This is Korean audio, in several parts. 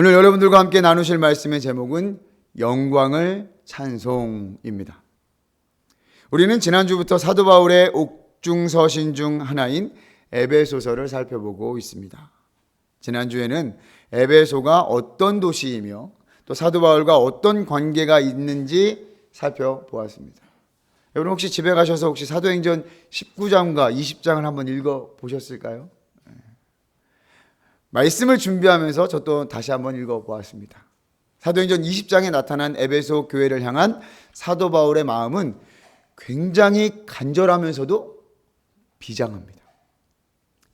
오늘 여러분들과 함께 나누실 말씀의 제목은 영광을 찬송입니다. 우리는 지난주부터 사도 바울의 옥중서신 중 하나인 에베소서를 살펴보고 있습니다. 지난주에는 에베소가 어떤 도시이며 또 사도 바울과 어떤 관계가 있는지 살펴보았습니다. 여러분 혹시 집에 가셔서 혹시 사도행전 19장과 20장을 한번 읽어보셨을까요? 말씀을 준비하면서 저도 다시 한번 읽어보았습니다. 사도행전 20장에 나타난 에베소 교회를 향한 사도 바울의 마음은 굉장히 간절하면서도 비장합니다.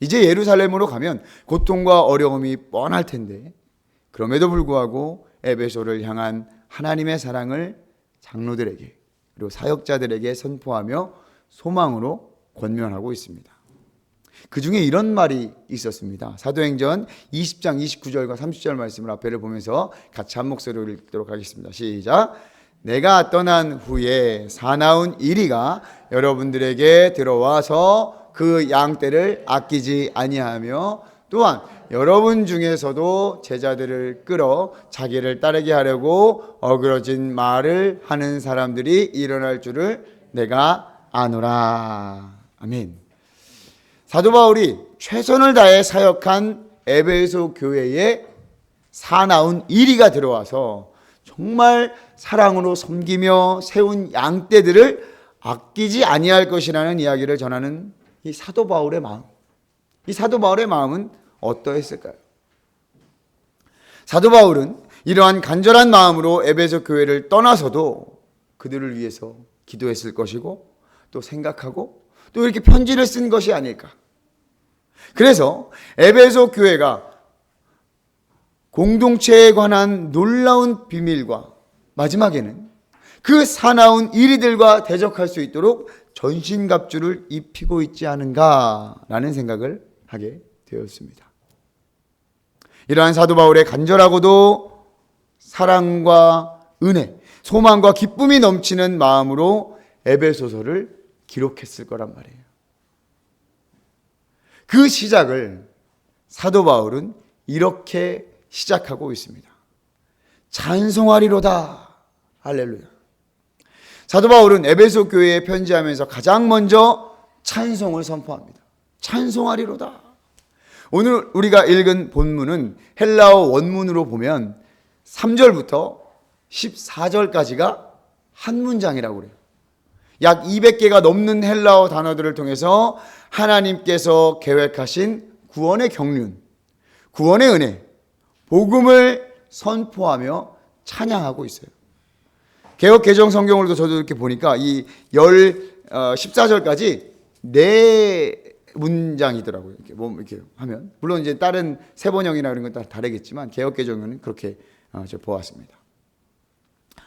이제 예루살렘으로 가면 고통과 어려움이 뻔할 텐데 그럼에도 불구하고 에베소를 향한 하나님의 사랑을 장로들에게 그리고 사역자들에게 선포하며 소망으로 권면하고 있습니다. 그 중에 이런 말이 있었습니다. 사도행전 20장 29절과 30절 말씀을 앞에를 보면서 같이 한 목소리로 읽도록 하겠습니다. 시작. 내가 떠난 후에 사나운 이리가 여러분들에게 들어와서 그 양떼를 아끼지 아니하며 또한 여러분 중에서도 제자들을 끌어 자기를 따르게 하려고 어그러진 말을 하는 사람들이 일어날 줄을 내가 아노라. 아멘. 사도 바울이 최선을 다해 사역한 에베소 교회에 사나운 이리가 들어와서 정말 사랑으로 섬기며 세운 양떼들을 아끼지 아니할 것이라는 이야기를 전하는 이 사도 바울의 마음. 이 사도 바울의 마음은 어떠했을까요? 사도 바울은 이러한 간절한 마음으로 에베소 교회를 떠나서도 그들을 위해서 기도했을 것이고 또 생각하고 또 이렇게 편지를 쓴 것이 아닐까. 그래서 에베소 교회가 공동체에 관한 놀라운 비밀과 마지막에는 그 사나운 이리들과 대적할 수 있도록 전신갑주를 입히고 있지 않은가라는 생각을 하게 되었습니다. 이러한 사도 바울의 간절하고도 사랑과 은혜, 소망과 기쁨이 넘치는 마음으로 에베소서를 기록했을 거란 말이에요. 그 시작을 사도 바울은 이렇게 시작하고 있습니다. 찬송하리로다. 할렐루야. 사도 바울은 에베소 교회에 편지하면서 가장 먼저 찬송을 선포합니다. 찬송하리로다. 오늘 우리가 읽은 본문은 헬라어 원문으로 보면 3절부터 14절까지가 한 문장이라고 그래요. 약 200개가 넘는 헬라어 단어들을 통해서 하나님께서 계획하신 구원의 경륜, 구원의 은혜, 복음을 선포하며 찬양하고 있어요. 개역 개정 성경으로도 저도 이렇게 보니까 이 14절까지 네 문장이더라고요. 이렇게 하면 물론 이제 다른 세 번역이나 이런 건 다 다르겠지만 개역 개정은 그렇게 저 보았습니다.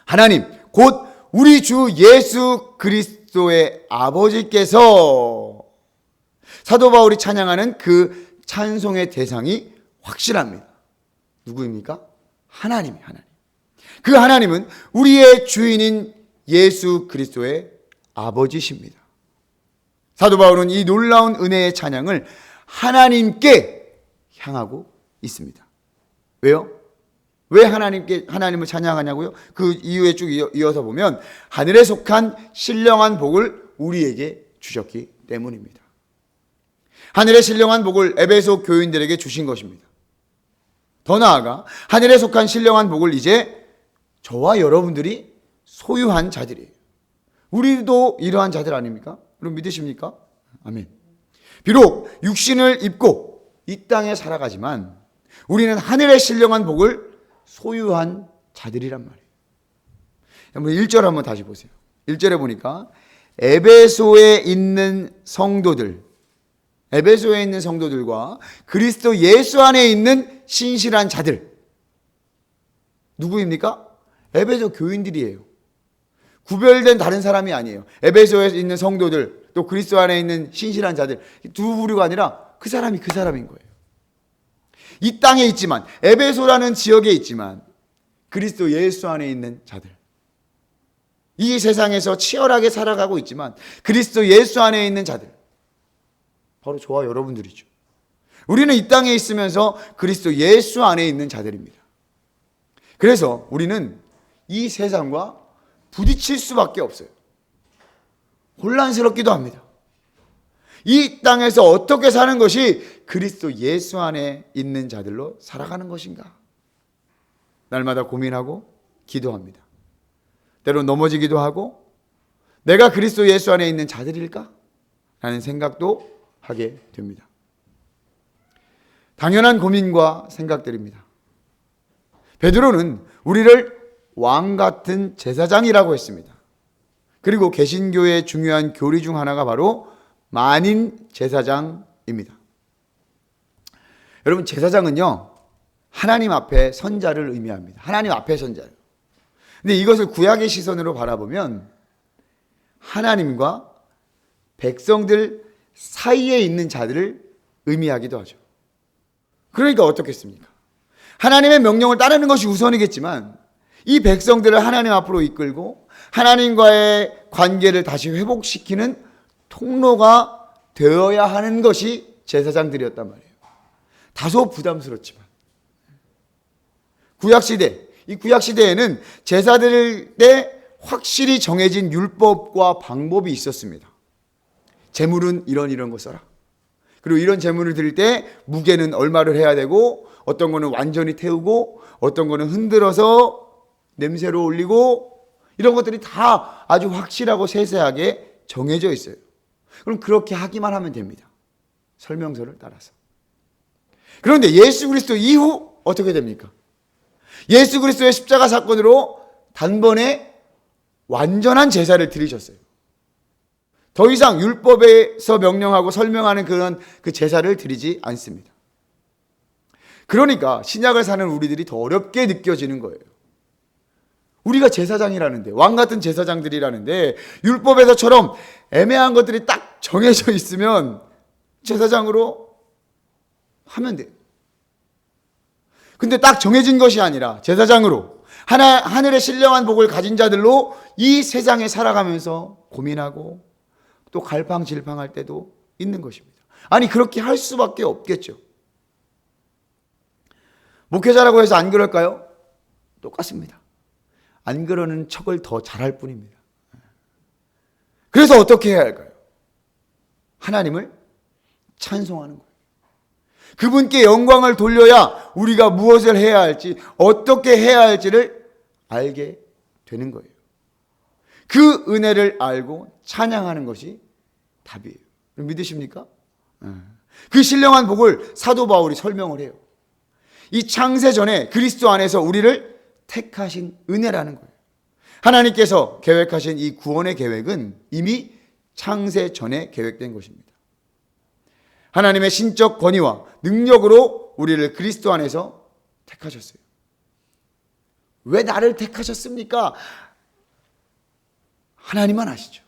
하나님 곧 우리 주 예수 그리스도의 아버지께서 사도 바울이 찬양하는 그 찬송의 대상이 확실합니다. 누구입니까? 하나님이 하나님. 그 하나님은 우리의 주인인 예수 그리스도의 아버지십니다. 사도 바울은 이 놀라운 은혜의 찬양을 하나님께 향하고 있습니다. 왜요? 왜 하나님을 찬양하냐고요? 그 이유에 쭉 이어서 보면 하늘에 속한 신령한 복을 우리에게 주셨기 때문입니다. 하늘의 신령한 복을 에베소 교인들에게 주신 것입니다. 더 나아가 하늘에 속한 신령한 복을 이제 저와 여러분들이 소유한 자들이에요. 우리도 이러한 자들 아닙니까? 여러분 믿으십니까? 아멘. 비록 육신을 입고 이 땅에 살아가지만 우리는 하늘의 신령한 복을 소유한 자들이란 말이에요. 한번 1절 한번 다시 보세요. 1절에 보니까 에베소에 있는 성도들과 그리스도 예수 안에 있는 신실한 자들. 누구입니까? 에베소 교인들이에요. 구별된 다른 사람이 아니에요. 에베소에 있는 성도들 또 그리스도 안에 있는 신실한 자들 두 부류가 아니라 그 사람인 거예요. 이 땅에 있지만 에베소라는 지역에 있지만 그리스도 예수 안에 있는 자들, 이 세상에서 치열하게 살아가고 있지만 그리스도 예수 안에 있는 자들, 바로 저와 여러분들이죠. 우리는 이 땅에 있으면서 그리스도 예수 안에 있는 자들입니다. 그래서 우리는 이 세상과 부딪힐 수밖에 없어요. 혼란스럽기도 합니다. 이 땅에서 어떻게 사는 것이 그리스도 예수 안에 있는 자들로 살아가는 것인가? 날마다 고민하고 기도합니다. 때로 넘어지기도 하고 내가 그리스도 예수 안에 있는 자들일까? 라는 생각도 하게 됩니다. 당연한 고민과 생각들입니다. 베드로는 우리를 왕 같은 제사장이라고 했습니다. 그리고 개신교의 중요한 교리 중 하나가 바로 만인 제사장입니다. 여러분, 제사장은요, 하나님 앞에 선자를 의미합니다. 하나님 앞에 선자예요. 근데 이것을 구약의 시선으로 바라보면 하나님과 백성들 사이에 있는 자들을 의미하기도 하죠. 그러니까 어떻겠습니까? 하나님의 명령을 따르는 것이 우선이겠지만 이 백성들을 하나님 앞으로 이끌고 하나님과의 관계를 다시 회복시키는 통로가 되어야 하는 것이 제사장들이었단 말이에요. 다소 부담스럽지만 이 구약시대에는 제사드릴 확실히 정해진 율법과 방법이 있었습니다. 제물은 이런 거 써라. 그리고 이런 제물을 드릴 때 무게는 얼마를 해야 되고 어떤 거는 완전히 태우고 어떤 거는 흔들어서 냄새로 올리고 이런 것들이 다 아주 확실하고 세세하게 정해져 있어요. 그럼 그렇게 하기만 하면 됩니다. 설명서를 따라서. 그런데 예수 그리스도 이후 어떻게 됩니까? 예수 그리스도의 십자가 사건으로 단번에 완전한 제사를 드리셨어요. 더 이상 율법에서 명령하고 설명하는 그런 그 제사를 드리지 않습니다. 그러니까 신약을 사는 우리들이 더 어렵게 느껴지는 거예요. 우리가 제사장이라는데, 왕 같은 제사장들이라는데 율법에서처럼 애매한 것들이 딱 정해져 있으면 제사장으로 하면 돼요. 근데 딱 정해진 것이 아니라 제사장으로 하늘의 신령한 복을 가진 자들로 이 세상에 살아가면서 고민하고 또 갈팡질팡할 때도 있는 것입니다. 아니, 그렇게 할 수밖에 없겠죠. 목회자라고 해서 안 그럴까요? 똑같습니다. 안 그러는 척을 더 잘할 뿐입니다. 그래서 어떻게 해야 할까요? 하나님을 찬송하는 거예요. 그분께 영광을 돌려야 우리가 무엇을 해야 할지, 어떻게 해야 할지를 알게 되는 거예요. 그 은혜를 알고 찬양하는 것이 답이에요. 믿으십니까? 그 신령한 복을 사도 바울이 설명을 해요. 이 창세 전에 그리스도 안에서 우리를 택하신 은혜라는 거예요. 하나님께서 계획하신 이 구원의 계획은 이미 창세 전에 계획된 것입니다. 하나님의 신적 권위와 능력으로 우리를 그리스도 안에서 택하셨어요. 왜 나를 택하셨습니까? 하나님만 아시죠.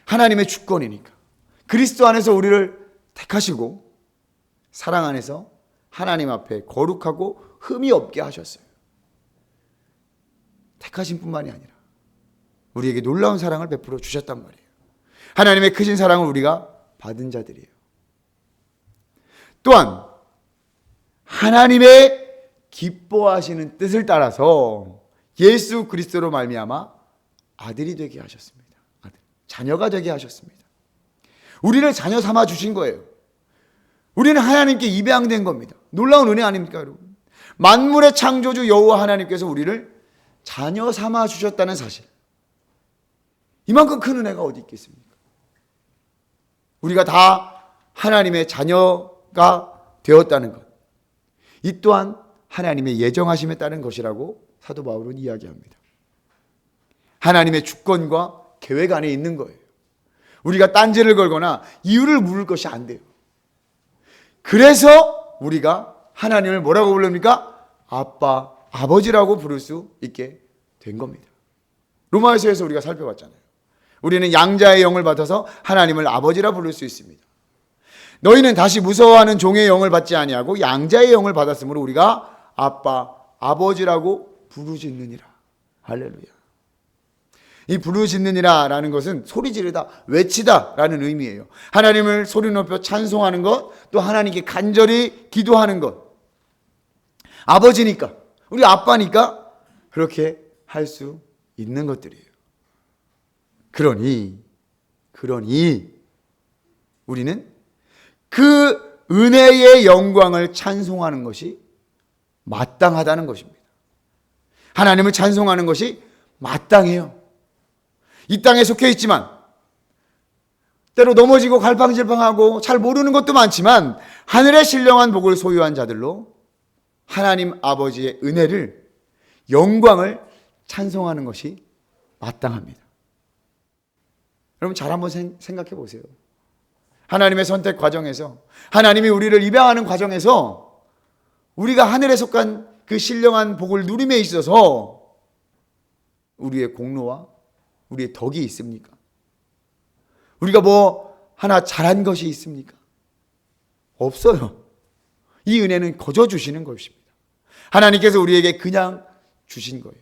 하나님의 주권이니까. 그리스도 안에서 우리를 택하시고 사랑 안에서 하나님 앞에 거룩하고 흠이 없게 하셨어요. 택하신 뿐만이 아니라 우리에게 놀라운 사랑을 베풀어 주셨단 말이에요. 하나님의 크신 사랑을 우리가 받은 자들이에요. 또한 하나님의 기뻐하시는 뜻을 따라서 예수 그리스도로 말미암아 아들이 되게 하셨습니다. 자녀가 되게 하셨습니다. 우리를 자녀 삼아 주신 거예요. 우리는 하나님께 입양된 겁니다. 놀라운 은혜 아닙니까, 여러분? 만물의 창조주 여호와 하나님께서 우리를 자녀 삼아 주셨다는 사실. 이만큼 큰 은혜가 어디 있겠습니까? 우리가 다 하나님의 자녀가 되었다는 것. 이 또한 하나님의 예정하심에 따른 것이라고 사도 바울은 이야기합니다. 하나님의 주권과 계획 안에 있는 거예요. 우리가 딴지를 걸거나 이유를 물을 것이 안 돼요. 그래서 우리가 하나님을 뭐라고 부릅니까? 아빠, 아버지라고 부를 수 있게 된 겁니다. 로마서에서 우리가 살펴봤잖아요. 우리는 양자의 영을 받아서 하나님을 아버지라 부를 수 있습니다. 너희는 다시 무서워하는 종의 영을 받지 아니하고 양자의 영을 받았으므로 우리가 아빠, 아버지라고 부르짖느니라. 할렐루야. 이 부르짖느니라 라는 것은 소리 지르다, 외치다 라는 의미예요. 하나님을 소리 높여 찬송하는 것, 또 하나님께 간절히 기도하는 것. 아버지니까 우리 아빠니까 그렇게 할 수 있는 것들이에요. 그러니 우리는 그 은혜의 영광을 찬송하는 것이 마땅하다는 것입니다. 하나님을 찬송하는 것이 마땅해요. 이 땅에 속해 있지만 때로 넘어지고 갈팡질팡하고 잘 모르는 것도 많지만 하늘의 신령한 복을 소유한 자들로 하나님 아버지의 은혜를, 영광을 찬송하는 것이 마땅합니다. 여러분 잘 한번 생각해 보세요. 하나님의 선택 과정에서, 하나님이 우리를 입양하는 과정에서 우리가 하늘에 속한 그 신령한 복을 누림에 있어서 우리의 공로와 우리의 덕이 있습니까? 우리가 뭐 하나 잘한 것이 있습니까? 없어요. 이 은혜는 거저 주시는 것입니다. 하나님께서 우리에게 그냥 주신 거예요.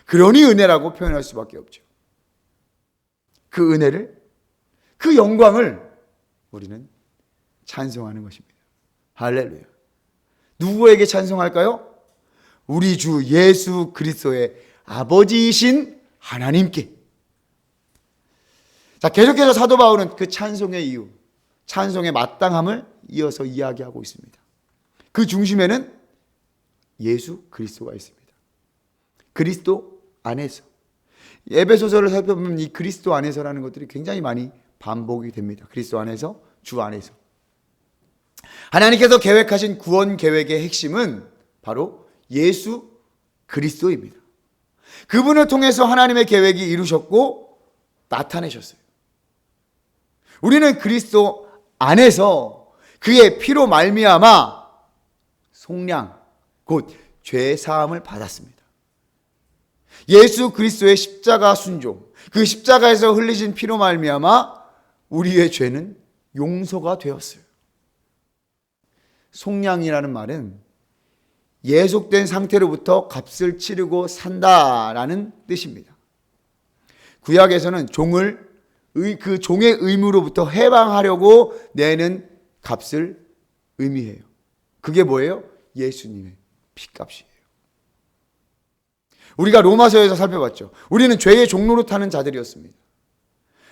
그러니 은혜라고 표현할 수밖에 없죠. 그 은혜를, 그 영광을 우리는 찬송하는 것입니다. 할렐루야. 누구에게 찬송할까요? 우리 주 예수 그리스도의 아버지이신 하나님께. 자, 계속해서 사도 바울은 그 찬송의 이유, 찬송의 마땅함을 이어서 이야기하고 있습니다. 그 중심에는 예수 그리스도가 있습니다. 그리스도 안에서. 에베소서를 살펴보면 이 그리스도 안에서라는 것들이 굉장히 많이 반복이 됩니다. 그리스도 안에서, 주 안에서. 하나님께서 계획하신 구원 계획의 핵심은 바로 예수 그리스도입니다. 그분을 통해서 하나님의 계획이 이루셨고 나타내셨어요. 우리는 그리스도 안에서 그의 피로 말미암아 속량, 곧 죄 사함을 받았습니다. 예수 그리스도의 십자가 순종, 그 십자가에서 흘리신 피로 말미암아 우리의 죄는 용서가 되었어요. 속량이라는 말은 예속된 상태로부터 값을 치르고 산다라는 뜻입니다. 구약에서는 그 종의 의무로부터 해방하려고 내는 값을 의미해요. 그게 뭐예요? 예수님의 피값이에요. 우리가 로마서에서 살펴봤죠. 우리는 죄의 종로로 타는 자들이었습니다.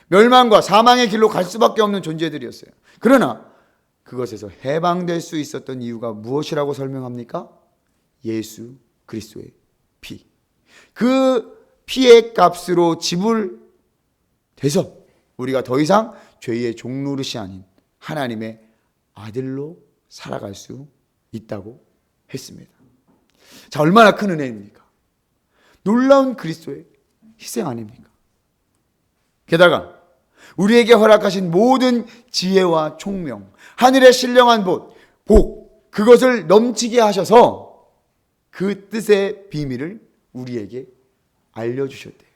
멸망과 사망의 길로 갈 수밖에 없는 존재들이었어요. 그러나 그것에서 해방될 수 있었던 이유가 무엇이라고 설명합니까? 예수 그리스도의 피. 그 피의 값으로 지불돼서 우리가 더 이상 죄의 종노릇이 아닌 하나님의 아들로 살아갈 수 있다고 했습니다. 자, 얼마나 큰 은혜입니까? 놀라운 그리스도의 희생 아닙니까? 게다가 우리에게 허락하신 모든 지혜와 총명, 하늘의 신령한 복, 그것을 넘치게 하셔서 그 뜻의 비밀을 우리에게 알려주셨대요.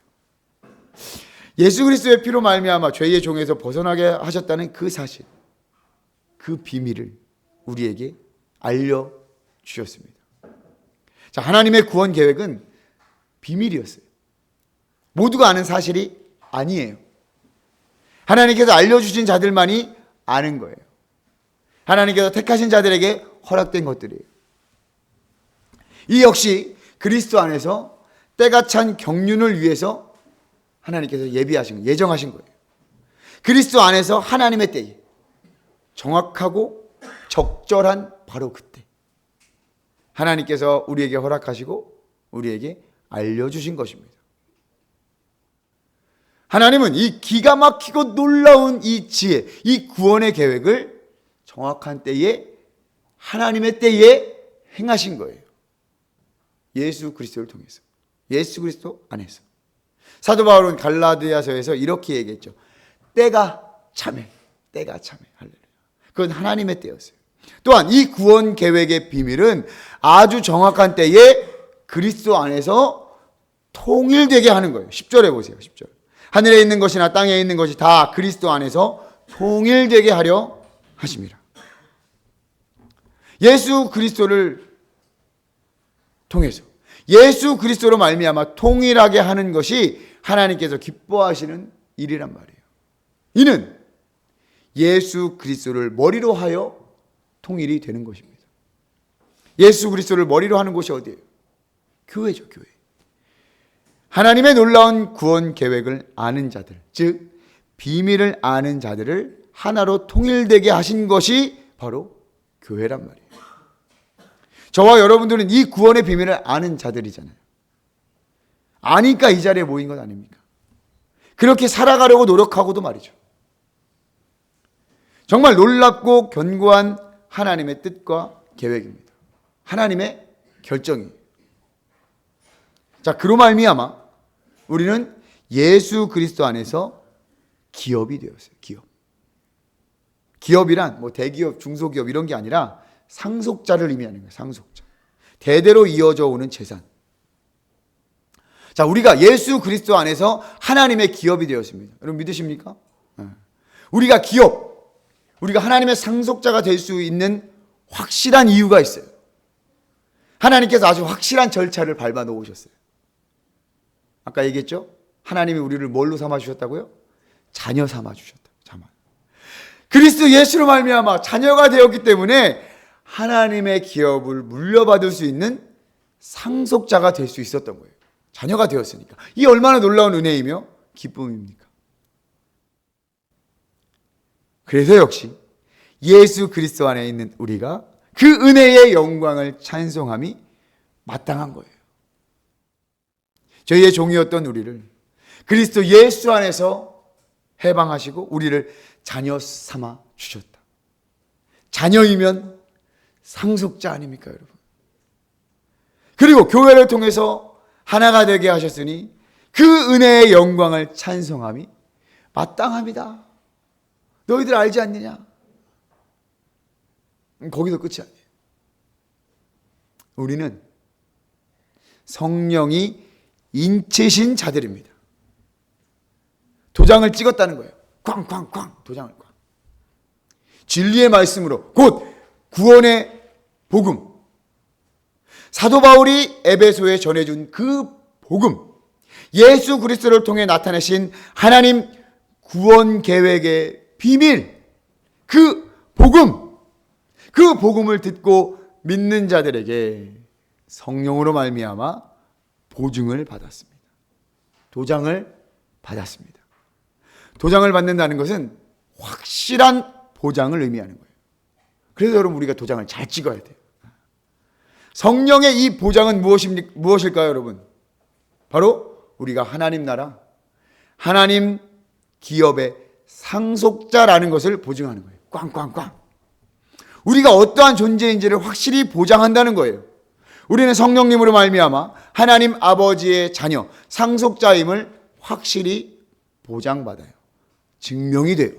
예수 그리스도의 피로 말미암아 죄의 종에서 벗어나게 하셨다는 그 사실, 그 비밀을 우리에게 알려주셨습니다. 자, 하나님의 구원 계획은 비밀이었어요. 모두가 아는 사실이 아니에요. 하나님께서 알려주신 자들만이 아는 거예요. 하나님께서 택하신 자들에게 허락된 것들이에요. 이 역시 그리스도 안에서 때가 찬 경륜을 위해서 하나님께서 예정하신 거예요. 그리스도 안에서 하나님의 때에 정확하고 적절한 바로 그때 하나님께서 우리에게 허락하시고 우리에게 알려주신 것입니다. 하나님은 이 기가 막히고 놀라운 이 지혜, 이 구원의 계획을 정확한 때에, 하나님의 때에 행하신 거예요. 예수 그리스도를 통해서, 예수 그리스도 안에서. 사도 바울은 갈라디아서에서 이렇게 얘기했죠. 때가 참해. 할렐루야. 그건 하나님의 때였어요. 또한 이 구원 계획의 비밀은 아주 정확한 때에 그리스도 안에서 통일되게 하는 거예요. 10절에 보세요. 10절. 하늘에 있는 것이나 땅에 있는 것이 다 그리스도 안에서 통일되게 하려 하심이라. 예수 그리스도를 통해서, 예수 그리스도로 말미암아 통일하게 하는 것이 하나님께서 기뻐하시는 일이란 말이에요. 이는 예수 그리스도를 머리로 하여 통일이 되는 것입니다. 예수 그리스도를 머리로 하는 곳이 어디예요? 교회죠, 교회. 하나님의 놀라운 구원 계획을 아는 자들, 즉 비밀을 아는 자들을 하나로 통일되게 하신 것이 바로 교회란 말이에요. 저와 여러분들은 이 구원의 비밀을 아는 자들이잖아요. 아니까 이 자리에 모인 것 아닙니까? 그렇게 살아가려고 노력하고도 말이죠. 정말 놀랍고 견고한 하나님의 뜻과 계획입니다. 하나님의 결정이에요. 자, 그로 말미암아 우리는 예수 그리스도 안에서 기업이 되었어요. 기업. 기업이란 뭐 대기업, 중소기업 이런 게 아니라 상속자를 의미하는 거예요. 상속자. 대대로 이어져 오는 재산. 자, 우리가 예수 그리스도 안에서 하나님의 기업이 되었습니다. 여러분 믿으십니까? 우리가 기업, 우리가 하나님의 상속자가 될 수 있는 확실한 이유가 있어요. 하나님께서 아주 확실한 절차를 밟아 놓으셨어요. 아까 얘기했죠? 하나님이 우리를 뭘로 삼아 주셨다고요? 자녀 삼아 주셨다. 자녀. 그리스도 예수로 말미암아 자녀가 되었기 때문에 하나님의 기업을 물려받을 수 있는 상속자가 될 수 있었던 거예요. 자녀가 되었으니까. 이 얼마나 놀라운 은혜이며 기쁨입니까? 그래서 역시 예수 그리스도 안에 있는 우리가 그 은혜의 영광을 찬송함이 마땅한 거예요. 저희의 종이었던 우리를 그리스도 예수 안에서 해방하시고 우리를 자녀 삼아 주셨다. 자녀이면 상속자 아닙니까, 여러분? 그리고 교회를 통해서 하나가 되게 하셨으니 그 은혜의 영광을 찬송함이 마땅합니다. 너희들 알지 않느냐? 거기서 끝이 아니에요. 우리는 성령이 인치신 자들입니다. 도장을 찍었다는 거예요. 쾅쾅쾅 도장을 쾅. 진리의 말씀으로 곧 구원의 복음. 사도 바울이 에베소에 전해준 그 복음. 예수 그리스도를 통해 나타내신 하나님 구원 계획의 비밀. 그 복음. 그 복음을 듣고 믿는 자들에게 성령으로 말미암아 보증을 받았습니다. 도장을 받았습니다. 도장을 받는다는 것은 확실한 보장을 의미하는 거예요. 그래서 여러분 우리가 도장을 잘 찍어야 돼요. 성령의 이 보장은 무엇일까요, 여러분? 바로 우리가 하나님 나라, 하나님 기업의 상속자라는 것을 보증하는 거예요. 꽝꽝꽝. 우리가 어떠한 존재인지를 확실히 보장한다는 거예요. 우리는 성령님으로 말미암아 하나님 아버지의 자녀, 상속자임을 확실히 보장받아요. 증명이 돼요.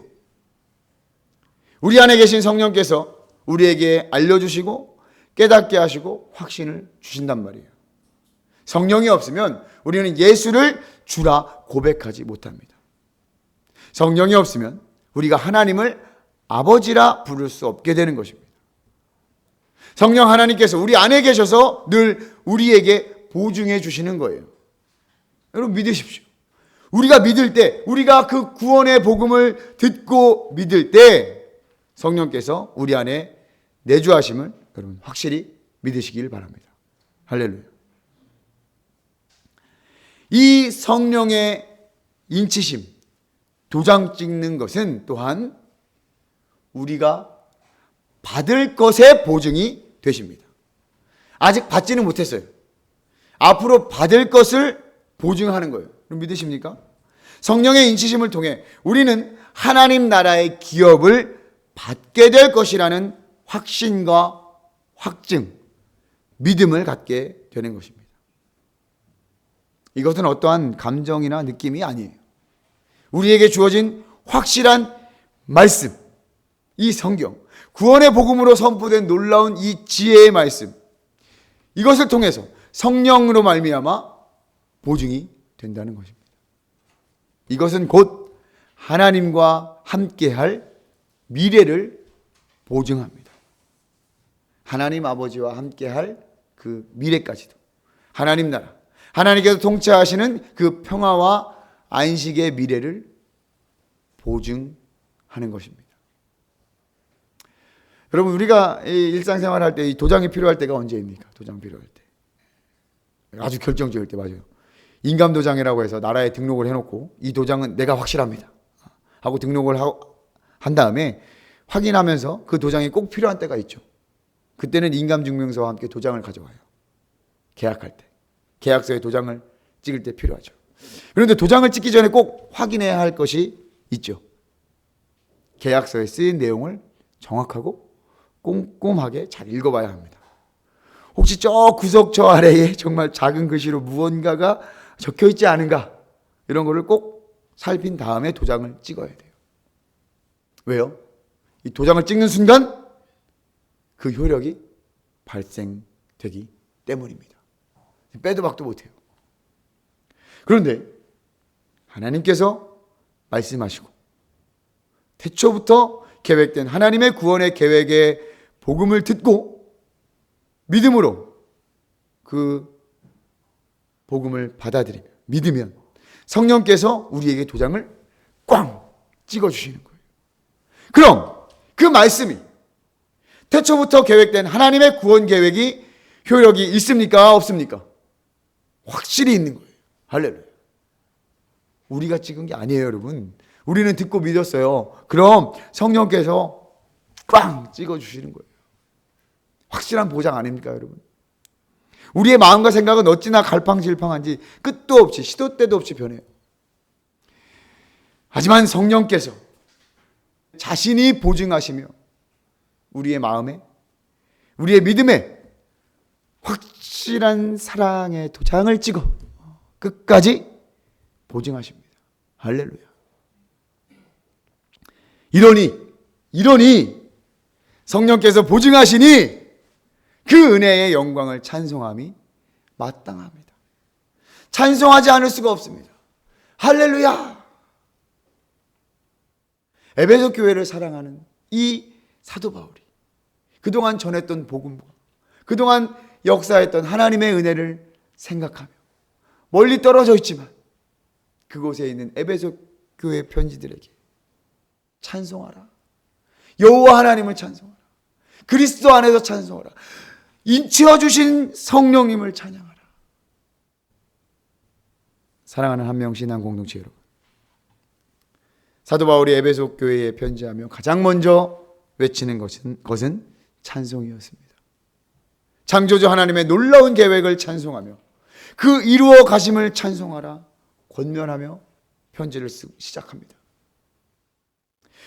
우리 안에 계신 성령께서 우리에게 알려주시고 깨닫게 하시고 확신을 주신단 말이에요. 성령이 없으면 우리는 예수를 주라 고백하지 못합니다. 성령이 없으면 우리가 하나님을 아버지라 부를 수 없게 되는 것입니다. 성령 하나님께서 우리 안에 계셔서 늘 우리에게 보증해 주시는 거예요. 여러분 믿으십시오. 우리가 믿을 때, 우리가 그 구원의 복음을 듣고 믿을 때 성령께서 우리 안에 내주하심을 여러분 확실히 믿으시길 바랍니다. 할렐루야. 이 성령의 인치심, 도장 찍는 것은 또한 우리가 받을 것의 보증이 되십니다. 아직 받지는 못했어요. 앞으로 받을 것을 보증하는 거예요. 그럼 믿으십니까? 성령의 인치심을 통해 우리는 하나님 나라의 기업을 받게 될 것이라는 확신과 확증, 믿음을 갖게 되는 것입니다. 이것은 어떠한 감정이나 느낌이 아니에요. 우리에게 주어진 확실한 말씀, 이 성경, 구원의 복음으로 선포된 놀라운 이 지혜의 말씀, 이것을 통해서 성령으로 말미암아 보증이 된다는 것입니다. 이것은 곧 하나님과 함께할 미래를 보증합니다. 하나님 아버지와 함께할 그 미래까지도, 하나님 나라, 하나님께서 통치하시는 그 평화와 안식의 미래를 보증하는 것입니다. 여러분 우리가 일상생활 할 때 이 도장이 필요할 때가 언제입니까? 도장 필요할 때. 아주 결정적일 때 맞아요. 인감도장이라고 해서 나라에 등록을 해놓고 이 도장은 내가 확실합니다 하고 등록을 한 다음에 확인하면서 그 도장이 꼭 필요한 때가 있죠. 그때는 인감증명서와 함께 도장을 가져와요. 계약할 때. 계약서에 도장을 찍을 때 필요하죠. 그런데 도장을 찍기 전에 꼭 확인해야 할 것이 있죠. 계약서에 쓰인 내용을 정확하고 꼼꼼하게 잘 읽어봐야 합니다. 혹시 저 구석 저 아래에 정말 작은 글씨로 무언가가 적혀 있지 않은가, 이런 거를 꼭 살핀 다음에 도장을 찍어야 돼요. 왜요? 이 도장을 찍는 순간 그 효력이 발생되기 때문입니다. 빼도 박도 못해요. 그런데 하나님께서 말씀하시고 태초부터 계획된 하나님의 구원의 계획의 복음을 듣고 믿음으로 그 복음을 받아들이며 믿으면 성령께서 우리에게 도장을 꽝 찍어주시는 거예요. 그럼 그 말씀이 태초부터 계획된 하나님의 구원 계획이 효력이 있습니까? 없습니까? 확실히 있는 거예요. 할렐루야. 우리가 찍은 게 아니에요, 여러분. 우리는 듣고 믿었어요. 그럼 성령께서 꽝 찍어주시는 거예요. 확실한 보장 아닙니까, 여러분? 우리의 마음과 생각은 어찌나 갈팡질팡한지 끝도 없이 시도 때도 없이 변해요. 하지만 성령께서 자신이 보증하시며 우리의 마음에, 우리의 믿음에 확실한 사랑의 도장을 찍어 끝까지 보증하십니다. 할렐루야. 이러니 성령께서 보증하시니 그 은혜의 영광을 찬송함이 마땅합니다. 찬송하지 않을 수가 없습니다. 할렐루야. 에베소 교회를 사랑하는 이 사도 바울이 그동안 전했던 복음과 그동안 역사했던 하나님의 은혜를 생각하며 멀리 떨어져 있지만 그곳에 있는 에베소 교회 편지들에게 찬송하라. 여호와 하나님을 찬송하라. 그리스도 안에서 찬송하라. 인치어 주신 성령님을 찬양하라. 사랑하는 한명신앙 공동체 여러분, 사도 바울이 에베소 교회에 편지하며 가장 먼저 외치는 것은 찬송이었습니다. 창조주 하나님의 놀라운 계획을 찬송하며 그 이루어 가심을 찬송하라 권면하며 편지를 시작합니다.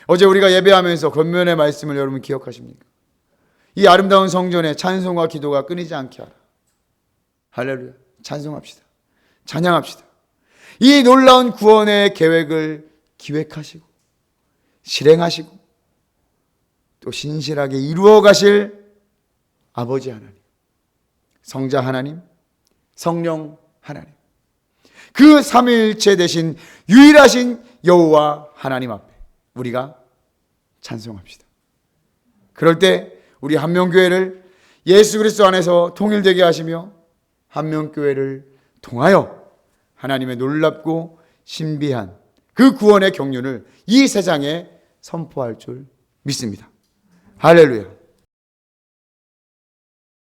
어제 우리가 예배하면서 권면의 말씀을 여러분 기억하십니까? 이 아름다운 성전에 찬송과 기도가 끊이지 않게 하라. 할렐루야. 찬송합시다. 찬양합시다. 이 놀라운 구원의 계획을 기획하시고 실행하시고 또 신실하게 이루어 가실 아버지 하나님, 성자 하나님, 성령 하나님, 그 삼위일체 되신 유일하신 여호와 하나님 앞에 우리가 찬송합시다. 그럴 때 우리 한명교회를 예수 그리스도 안에서 통일되게 하시며 한명교회를 통하여 하나님의 놀랍고 신비한 그 구원의 경륜을 이 세상에 선포할 줄 믿습니다. 할렐루야.